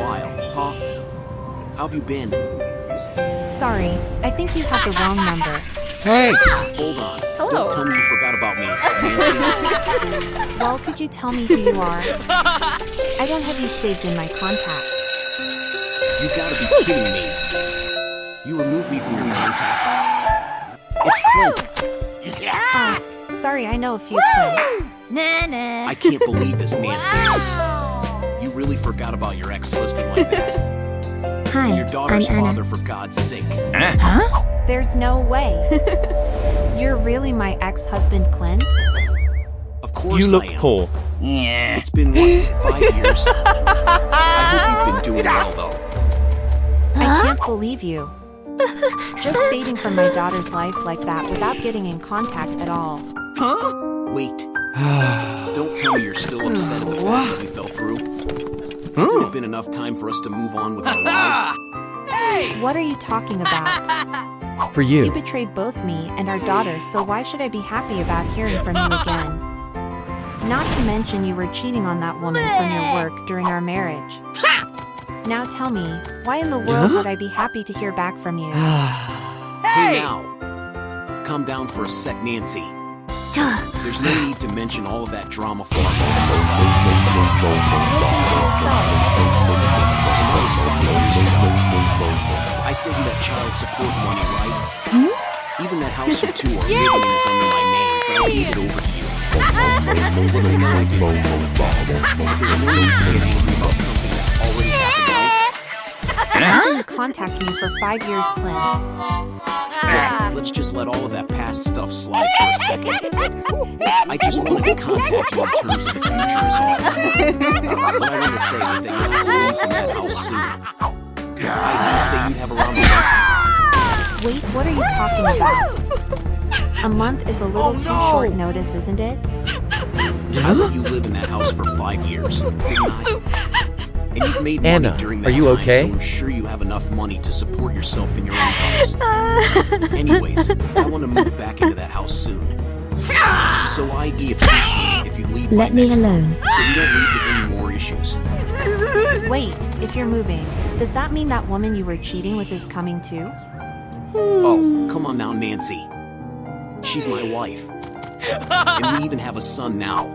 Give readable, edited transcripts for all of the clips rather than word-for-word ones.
while, huh? How have you been? Sorry, I think you have the wrong number. Hey! Hold on. Hello. Don't tell me you forgot about me, Nancy. Well, could you tell me who you are? I don't have you saved in my contacts. You gotta be kidding me. You removed me from your contacts. It's Clint. Oh, sorry, I know a few friends. I can't believe this, Nancy. You really forgot about your ex-husband like that. Hi, Your daughter's I'm Anna. father, for God's sake. There's no way. You're really my ex-husband, Clint? Of course You look I am. poor. It's been, what, 5 years? I hope you've been doing well, though. I can't believe you. Just fading from my daughter's life like that without getting in contact at all. Wait. Don't tell me you're still upset at the fact that we fell through. Hasn't it been enough time for us to move on with our lives? What are you talking about? For You you. betrayed both me and our daughter, so why should I be happy about hearing from you again? Not to mention you were cheating on that woman from your work during our marriage. Now tell me, why in the world would I be happy to hear back from you? Hey now. Calm down for a sec, Nancy. There's no need to mention all of that drama for our past. That was 5 years ago. I sent you that child support money, right? Even that house you two are living in is under my name, but I gave it over to you. I know I did that in the past, but there's no need to get angry about something that's already happened, right? How can you contact me for 5 years, Clint? Look, let's just let all of that past stuff slide for a second. I just wanted to contact you in terms of the future is all. What I want to say is that you have to leave from that house soon. ID say you'd have around the month. Wait, what are you talking about? A month is a little too short notice, isn't it? I let you live in that house for 5 years, didn't I? And you've made money Anna, during that are you time, okay? so I'm sure you have enough money to support yourself in your own house. Anyways, I want to move back into that house soon. So I'd appreciate it if you leave by Let me next alone. month, so we don't lead to any more issues. Wait, if you're moving, does that mean that woman you were cheating with is coming too? Oh, come on now, Nancy. She's my wife. And we even have a son now.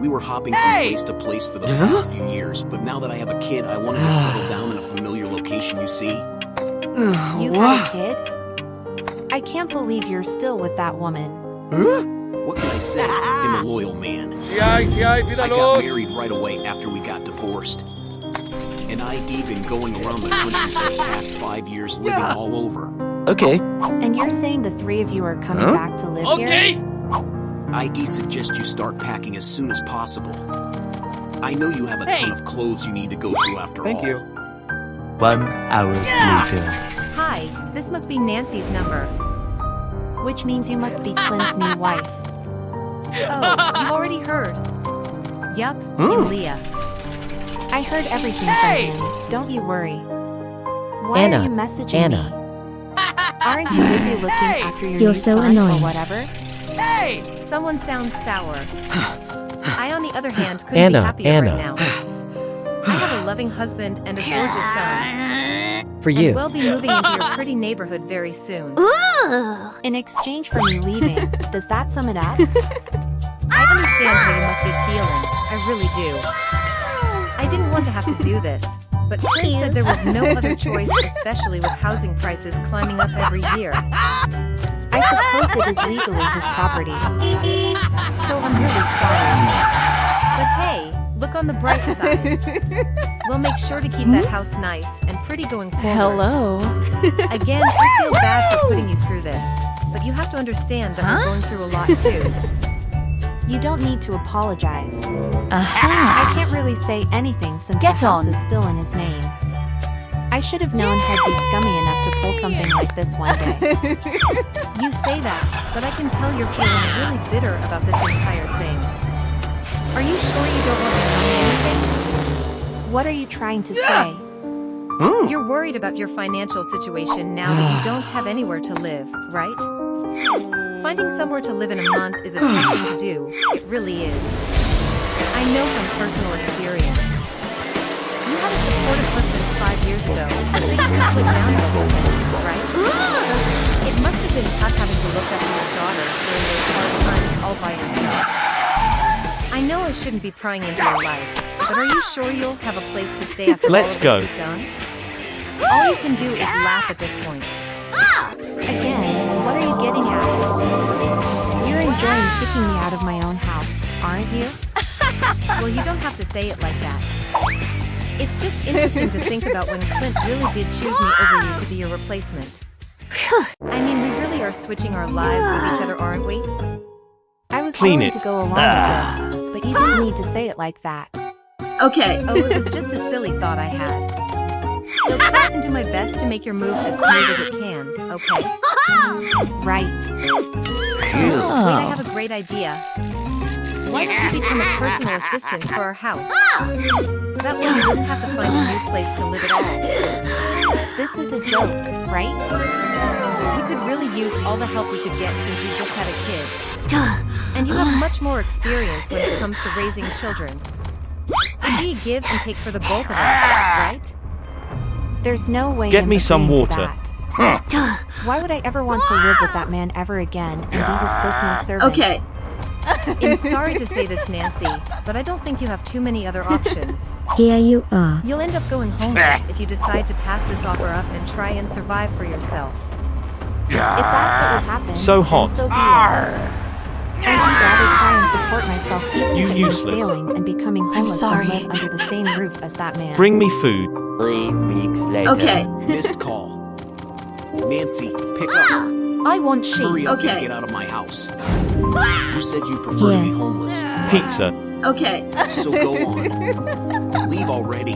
We were hopping from place to place for the past few years, but now that I have a kid, I wanted to settle down in a familiar location, you see? You have a kid? I can't believe you're still with that woman. What can I say? I'm a loyal man. I got married right away after we got divorced. And I'd been going around the country for the past 5 years, living all over. Okay. And you're saying the three of you are coming back to live here? I'd suggest you start packing as soon as possible. I know you have a ton of clothes you need to go through after all. Thank you. 1 hour later. Hi, this must be Nancy's number. Which means you must be Clint's new wife. Oh, you already heard. Yup, I'm Leah. I heard everything from him, don't you worry. Why Anna, are you messaging Anna. me? Aren't you busy looking after your You're new so son annoying. or whatever? Someone sounds sour. I, on the other hand, couldn't Anna, be happier Anna. right now. I have a loving husband and a gorgeous son. For And you. we'll be moving into your pretty neighborhood very soon. In exchange for me leaving, does that sum it up? I understand how you must be feeling. I really do. I didn't want to have to do this, but Clint said there was no other choice, especially with housing prices climbing up every year. I suppose it is legally his property. So I'm really sorry. But hey, look on the bright side. We'll make sure to keep that house nice and pretty going forward. Hello. Again, I feel bad for putting you through this, but you have to understand that we're going through a lot too. You don't need to apologize. Aha. I can't really say anything since Get the house on. is still in his name. I should have known he'd be scummy enough to pull something like this one day. You say that, but I can tell you're feeling really bitter about this entire thing. Are you sure you don't want to tell me anything? What are you trying to say? You're worried about your financial situation now that you don't have anywhere to live, right? Finding somewhere to live in a month is a tough thing to do. It really is. I know from personal experience. You have a years ago, but things just went down a little bit, right? It must have been tough having to look after your daughter during those hard times all by yourself. I know I shouldn't be prying into your life, but are you sure you'll have a place to stay after Let's all go. of this is done? All you can do is laugh at this point. Again, what are you getting at? You're enjoying kicking me out of my own house, aren't you? Well, you don't have to say it like that. It's just interesting to think about when Clint really did choose me over you to be your replacement. I mean, we really are switching our lives with each other, aren't we? I was Clean willing it. to go along with this, but you didn't need to say it like that. Okay. Oh, it was just a silly thought I had. I'll try and do my best to make your move as smooth as it can, okay? Right. Wait, I have a great idea. Why don't you become a personal assistant for our house? That way you wouldn't have to find a new place to live at all. This is a joke, right? We could really use all the help we could get since we just had a kid. And you have much more experience when it comes to raising children. It'd be a give and take for the both of us, right? There's no way Get I'm me some agreeing to water. that. Why would I ever want to live with that man ever again and be his personal servant? Okay. I'm sorry to say this, Nancy, but I don't think you have too many other options. Here you are. You'll end up going homeless if you decide to pass this offer up and try and survive for yourself. If that's what would happen, So hot. then so be it. I'd rather try and support myself even You if it was useless. failing and becoming homeless and live under the same roof as that man. Bring me food. 3 weeks later. Okay. Missed call. Nancy, pick up. I want she. Hurry up and Okay. get out of my house. You said you prefer to be Yeah. homeless. Pizza. Okay. So go on. Leave already.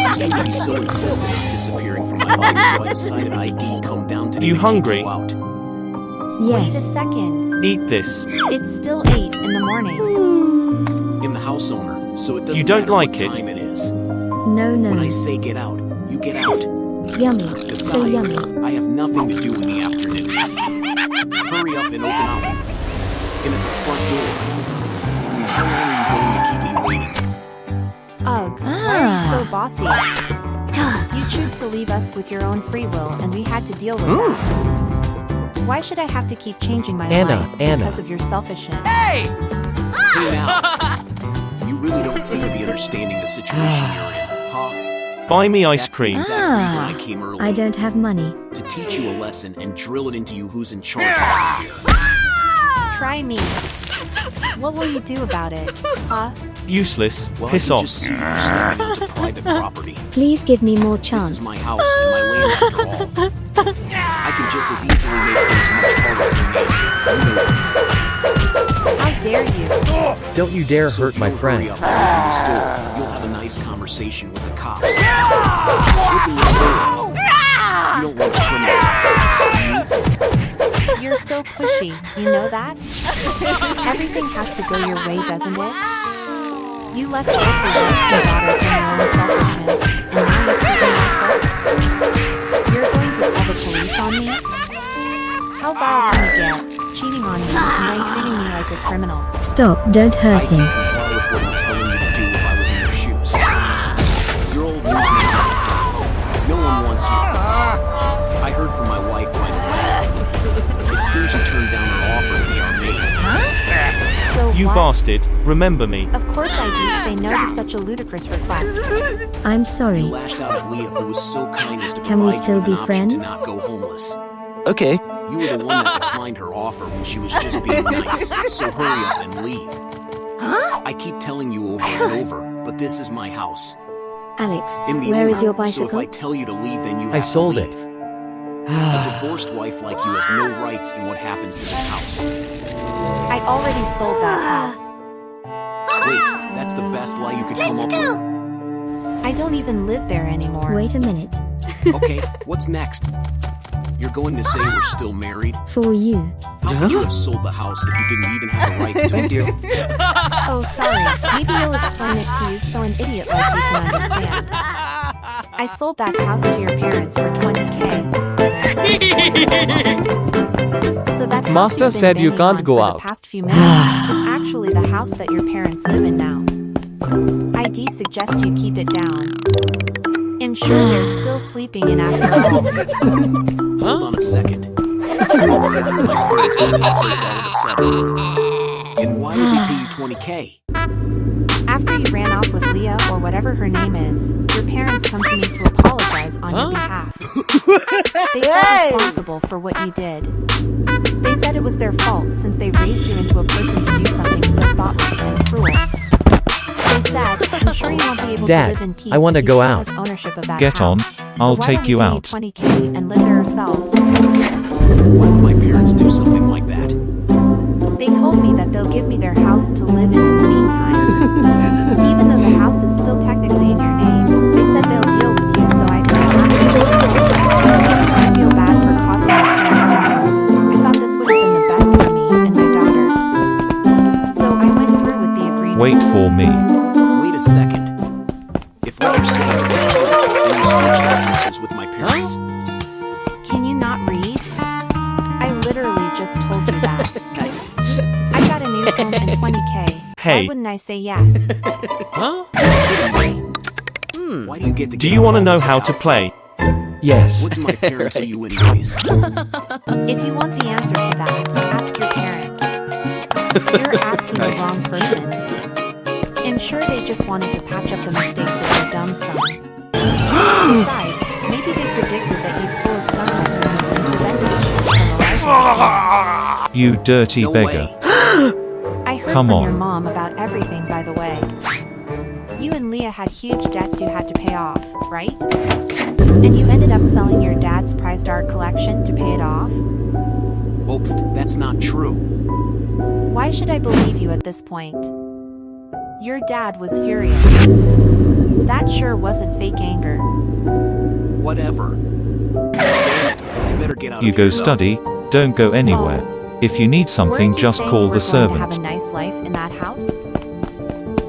You seem to be so insistent on disappearing from my life, so I decided I'd come down today You to hungry? kick you out. Wait a Yes. second. Eat this. It's still 8 in the morning. I'm the house owner, so it doesn't You don't matter like what it? time it is. No, When I no. say get out, you get out. Yummy. So Besides, yummy. I have nothing to do in the afternoon. Hurry up and open up. And at the front door. How long are you going to keep me waiting? Ugh, why are you so bossy? You choose to leave us with your own free will, and we had to deal with that. Why should I have to keep changing my Anna, life Anna. because of your selfishness? Hey now. You really don't seem to be understanding the situation you're in, huh? Buy me ice That's the cream. exact reason I came early. I don't have money. To teach you a lesson and drill it into you who's in charge around here. Try me. What will you do about it, huh? Useless. Well, Piss I can off. just sue you for stepping onto private property. Please give me more This chance. is my house and my land after all. I can just as easily make things much harder for Nancy. You know this. How dare you? Don't you dare So hurt if my you'll hurry friend. up and open this door, you'll have a nice conversation with the cops. Open this door. You don't want a criminal. You're so pushy, you know that? Everything has to go your way, doesn't it? You left both your wife and daughter from your own selfishness, and now you're treating me like this? You're going to call the police on me? How bad can you get, cheating on me and then treating me like a criminal? Stop, don't hurt I'd him. comply with what I'm telling you to do if I was in your shoes. You're old news man. No one wants you. I heard from my wife, by the way. It seems you turned down her offer to be our maid. So You what? bastard. Remember me. Of course I do say no to such a ludicrous request. I'm You sorry. lashed out at Leah, who was so kind as to Can we provide you still with an be option to friends? not go homeless. Okay. You were the one that declined her offer when she was just being nice, so hurry up and leave. I keep telling you over and over, but this is my house. Alex, I'm the where owner, is your so if bicycle? I tell you to leave, then you I have sold to it. leave. A divorced wife like you has no rights in what happens to this house. I already sold that house. Wait, that's the best lie you could come up with? I don't even live there anymore. Wait a minute. Okay, what's next? You're going to say we're still married? For you. How could you have sold the house if you didn't even have the rights to it? Oh, sorry. Maybe you'll explain it to you so an idiot like you can understand. I sold that house to your parents for $20K. So that house Master you've been said you banging can't on go for out. The past few minutes is actually the house that your parents live in now. ID suggest you keep it down. Ensure they're still sleeping in after all. Hold on a second. Why would my parents buy this place all of a sudden? And why would they pay you 20K? After you ran off with Leah or whatever her name is, your parents come to me to apologize on your behalf. They felt responsible for what you did. They said it was their fault since they raised you into a person to do something so thoughtless and cruel. They said, I'm sure you won't be able Dad, to live in peace I wanna if you go still out. has ownership of that Get on. house. I'll So why take don't you we pay out. 20K and live there ourselves. Why would my parents do something like that? They told me that they'll give me their house to live in the meantime. Even though the house is still technically in your name, they said they'll deal with you, so I feel bad. I feel bad for causing my parents to move. I thought this would have been the best for me and my daughter. So I went through with the agreement. Wait for me. Wait a second. If what you're saying is the truth, then you switched addresses with my parents. Can you not read? I literally just told you that. I got a new phone and 20K. Hey. Why wouldn't I say yes? You're kidding me. Why do you get to Do get you all want to know this how to stuff? play? Yes. What do my parents owe you anyways? If you want the answer to that, ask your parents. You're asking the wrong person. Ensure they just wanted to patch up the mistakes of your dumb son. Besides, maybe they predicted that you'd pull a stunt like this and prevent it. You dirty No beggar. way. I heard Come from on. your mom about everything, by the way. You and Leah had huge debts you had to pay off, right? And you ended up selling your dad's prized art collection to pay it off? Oh, that's not true. Why should I believe you at this point? Your dad was furious. That sure wasn't fake anger. Whatever. Damn it. I better get out You of go here, though. study. Don't go anywhere. If you need something, Weren't you just saying call you the were going to have a servant. nice life in that house?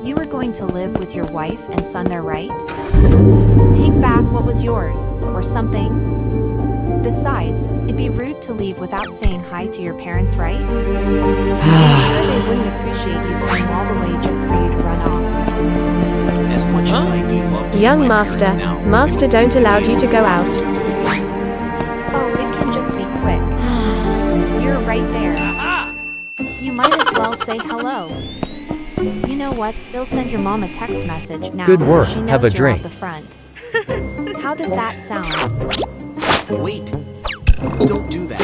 You were going to live with your wife and son there, right? Take back what was yours, or something. Besides, it'd be rude to leave without saying hi to your parents, right? I'm sure they wouldn't appreciate you coming all the way just for you to run off. As much as I do love to Young be my master, parents now, master it don't easily allow you to go out. overwhelmed to it. Oh, it can just be quick. You're right there. You might as well say hello. You know what? They'll send your mom a text message now. Good so work. she knows Have a you're drink. At the front. How does that sound? Wait. Don't do that.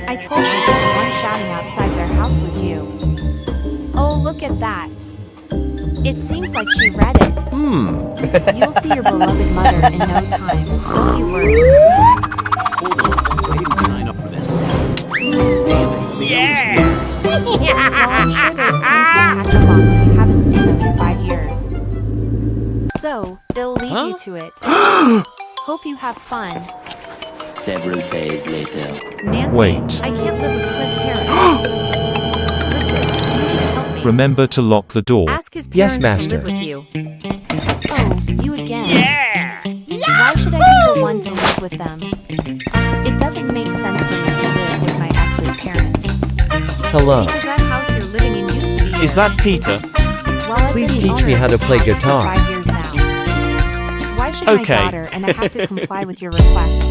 I told you that the one shouting outside their house was you. Oh, look at that. It seems like she read it. You'll see your beloved mother in no time. Don't you worry. Hold on. I didn't sign up for this. Damn it. Yeah. Well, I'm sure there's tons to catch up on when you haven't seen them in 5 years. So, they'll leave you to it. Hope you have fun. Several days later. Nancy, Wait. I can't live with Clint's parents. Listen, you need to help me. Remember to lock the door. Ask his Yes, parents to master. live with you. Oh, you again. Yeah! Why should I be the one to live with them? It doesn't make sense for me to live with my ex's parents. Hello. Because that house you're living in used to be Is yours. that Peter? Well, I've Please been the teach me owner how of to this play house for guitar. 5 years now. Why should Okay. my daughter and I have to comply with your requests?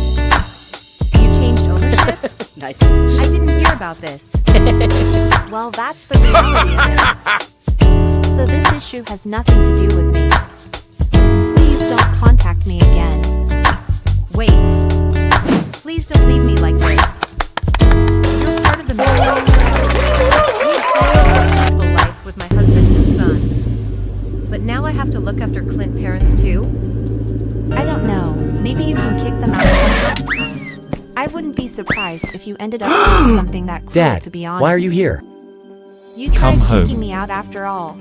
You changed ownership? Nice. I didn't hear about this. Well, that's the reality of it. So this issue has nothing to do with me. Please don't contact me again. Wait. Please don't leave me like this. You're part of the marriage. We had planned a peaceful life with my husband and son. But now I have to look after Clint parents too? I don't know. Maybe you can kick them out somehow. I wouldn't be surprised if you ended up doing something that cruel, Dad, to be honest. why are you here? You tried Come home. kicking me out after all.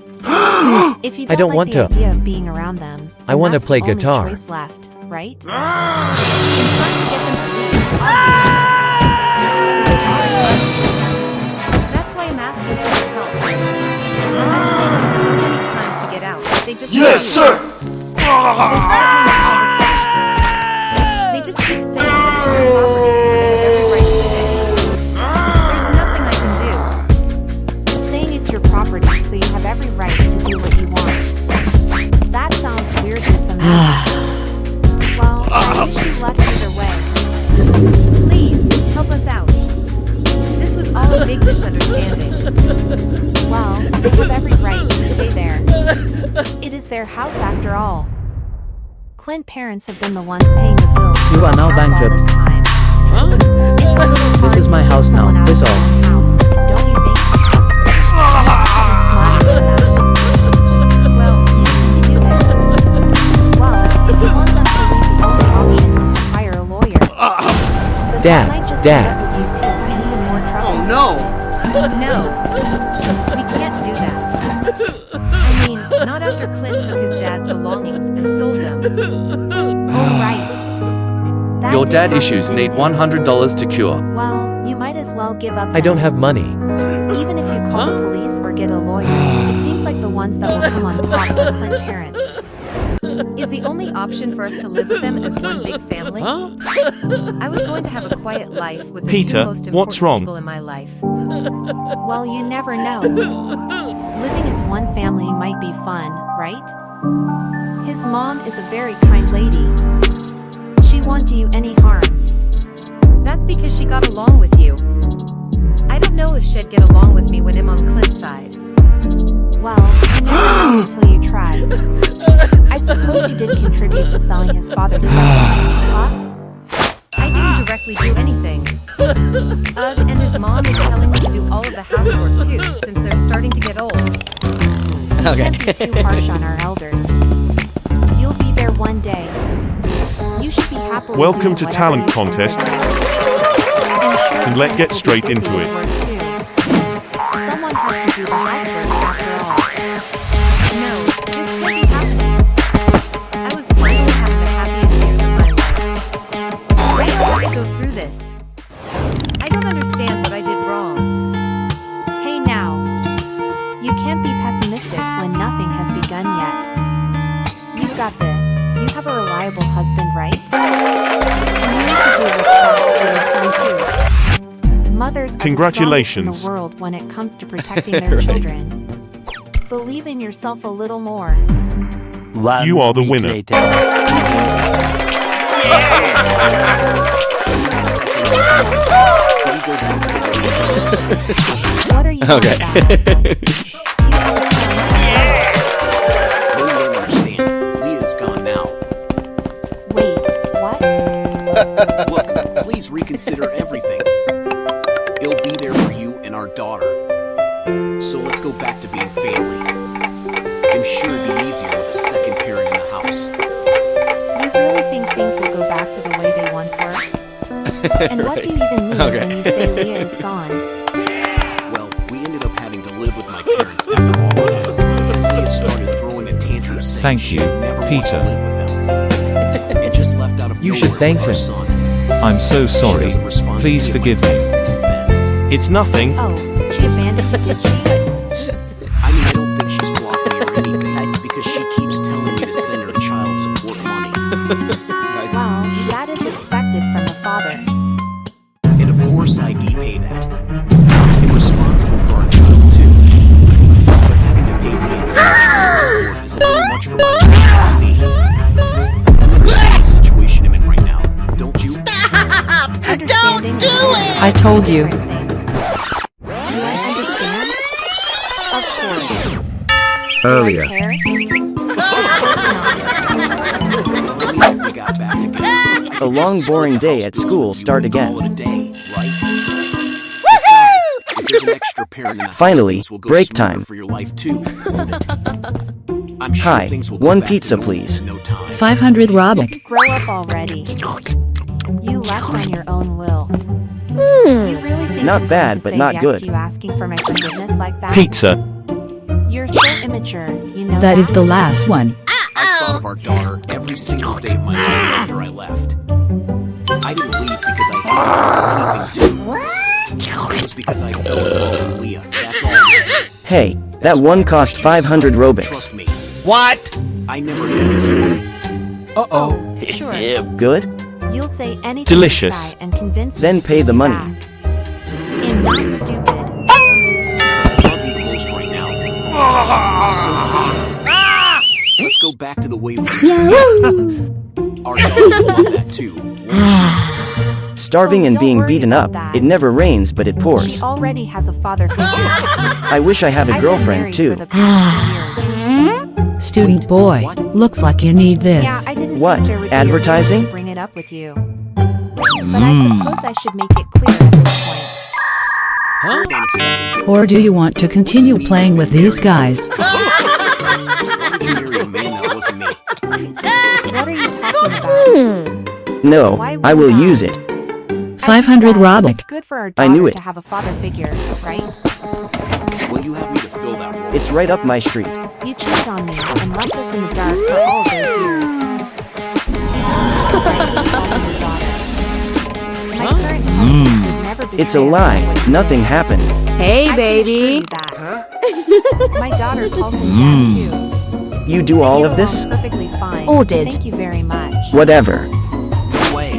If you I don't like want the to. idea of being around them, I want to that's play the only guitar. choice left, right? I'm trying to get them to leave, obviously. That's why I'm asking for your help. I've told them so many times to get out. They just Yes, sir. They just keep saying that it's their property, so they have every right to stay. There's nothing I can do. Saying it's your property, so you have every right to do what you want. That sounds weirdly familiar. their house after all. Clint parents have been the ones paying the bills You for are the now house all bankrupt. this time. It's a little This hard is my to house keep now, someone out that's of all. their own house, don't you think? You're smarter than that. Well, maybe we do that. Well, if you want them to leave, the only option is to hire a lawyer. But Dad, that might just Dad. end up with you two in even more trouble. Oh no! No, we can't do that. I mean, not after Clint took his dad's belongings and sold them. Oh, right. That Your did dad happen, issues didn't need it? $100 to cure. Well, you might as well give up. I don't then. have money. Even if you call the police or get a lawyer, it seems like the ones that will come on top are Clint parents. Is the only option for us to live with them as one big family? I was going to have a quiet life with the Peter, two most what's important wrong? people in my life. Well, you never know. Living as one family might be fun, right? His mom is a very kind lady. She won't do you any harm. That's because she got along with you. I don't know if she'd get along with me when I'm on Clint's side. Well, you never know until you try. I suppose you did contribute to selling his father's stuff, huh? I didn't directly do anything. And his mom is telling me to do all of the housework too, since they're starting to get old. We can't be too harsh on our elders. You'll be there one day. You should be happily Welcome doing to whatever talent you can contest. for them. And let's get straight into it. Someone has to do the housework after all. No, this can't be happening. I was finally having the happiest years of my life. Why do I have to go through this? I don't understand what I did wrong. Hey now. You can't be pessimistic when nothing has begun yet. You've got this. You have a reliable husband, right? And you need to do what's best for your son too. Mothers are the Congratulations. strongest in the world when it comes to protecting their children. Believe in yourself a little more. You are the winner. What are you on about? You have a son. No, you don't understand. Leah's gone now. Wait, what? Look, please reconsider everything. He'll be there for you and our daughter. So let's go back to being family. I'm sure it'd be easier with a second parent in the house. You really think things will go back to the way they once were? And what do you even mean when you say Leah is gone? Well, we ended up having to live with my parents after all of that. Leah started throwing a tantrum saying Thank she you, would never want Peter. to live with them. And just left out of You should nowhere thank with our him. son. I'm so She sorry. doesn't respond to Please any of my forgive me. texts since then. It's nothing. Oh, she abandoned you, did she? I mean, I don't think she's blocked me or anything because she keeps telling me to send her child support money. Well, that is expected from a father. And of course I pay that. I'm responsible for our child too. But having to pay Leah child support is a little much for my child to see. You understand the situation I'm in right now, don't you? Don't do it! I told you. Do I understand? Of course. Earlier. Do I care? Of course not. I mean, if we got back together, I could A long, just boring split the day house at bills school with you start and again. call it a day, right? Besides, if there's an extra parent in the house, Finally, things will go break smoother time. for your life too, won't it? I'm sure Hi, things will go one back to pizza, normal please. in no time. 500 Robic. Grow up already. You left on your own will. You really think Not I'm bad, going to but say not yes good. to you asking for my forgiveness like that? Pizza. You're so immature, you know That is the last one. I thought of our daughter every single day of my life after I left. I didn't leave because I hated her or anything too. It was because I fell in love with Leah. That's all. Hey, that one cost 500 Robux. Trust me. What? I never hated you. Oh, sure. Good? You'll say anything Delicious. to try and convince Then me to pay the take you money. back. And not stupid. I love you the most right now. So please, let's go back to the way we used to. Our daughter will love that too. won't she? Starving Oh, and don't being worry beaten about up, that. it never rains but it pours. She already has a father figure. I wish I have a I've been girlfriend married too. for the past 2 years. Student Wait, boy, what? looks like you need this. Yeah, I didn't What, think there would advertising? be a reason to bring it up with you. But I suppose I should make it clear at this Hold on a second. Or do you want to continue playing with these guys? Why did you marry a man that wasn't me? point. What are you talking about? No, Why I will not? use it. As 500 you said, Robux. It's good for our I knew daughter it. to have a father figure, right? Well, you have me to fill that role. It's right up my street. You cheated on me and left us in the dark for all of those years. My current husband would never betray It's a us lie. the way you Nothing did. happened. Hey, I can baby. assure you that. My daughter calls him dad too. You do I all get of this? along perfectly fine. Ordered. Thank you very much. Whatever. Way.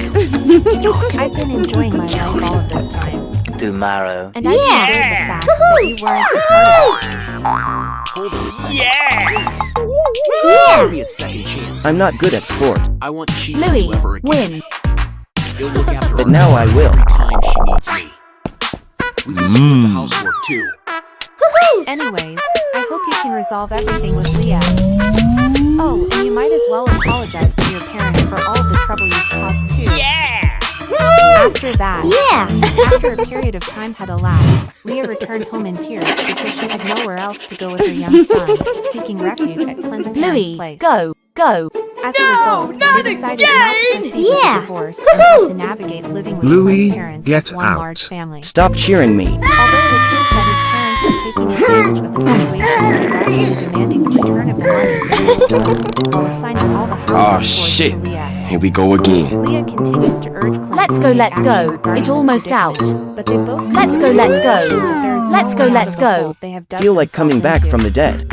I've been enjoying my life all of this time, Tomorrow. and I enjoyed the fact that you weren't a part of it. Hold on a second. Please. Give me a second chance. I'm not good at sport, I want cheating Louis, whoever again. win. He'll look after but her now I will. every time she needs me. We can split the housework too. Anyways, I hope you can resolve everything with Leah. Oh, and you might as well apologize to your parents for all of the trouble you've caused too. After that, after a period of time had elapsed, Leah returned home in tears because she had nowhere else to go with her young son, seeking refuge at Clint's parents' place. Go. As a result, they decided not to proceed with the divorce and had to navigate living with Clint's parents as one large family. Stop cheering me. Although it appears that his parents are taking advantage of the situation and rapidly demanding the return of the money for his son, while assigning all the household chores to Leah. Here we go again. Leah continues to urge Clint Let's to go, take let's action go. regarding It's this almost predicament, out. But they both Let's go, let's go. that there is Let's no go, way out let's of the go. hole they have dug Feel like themselves coming back into. from the dead.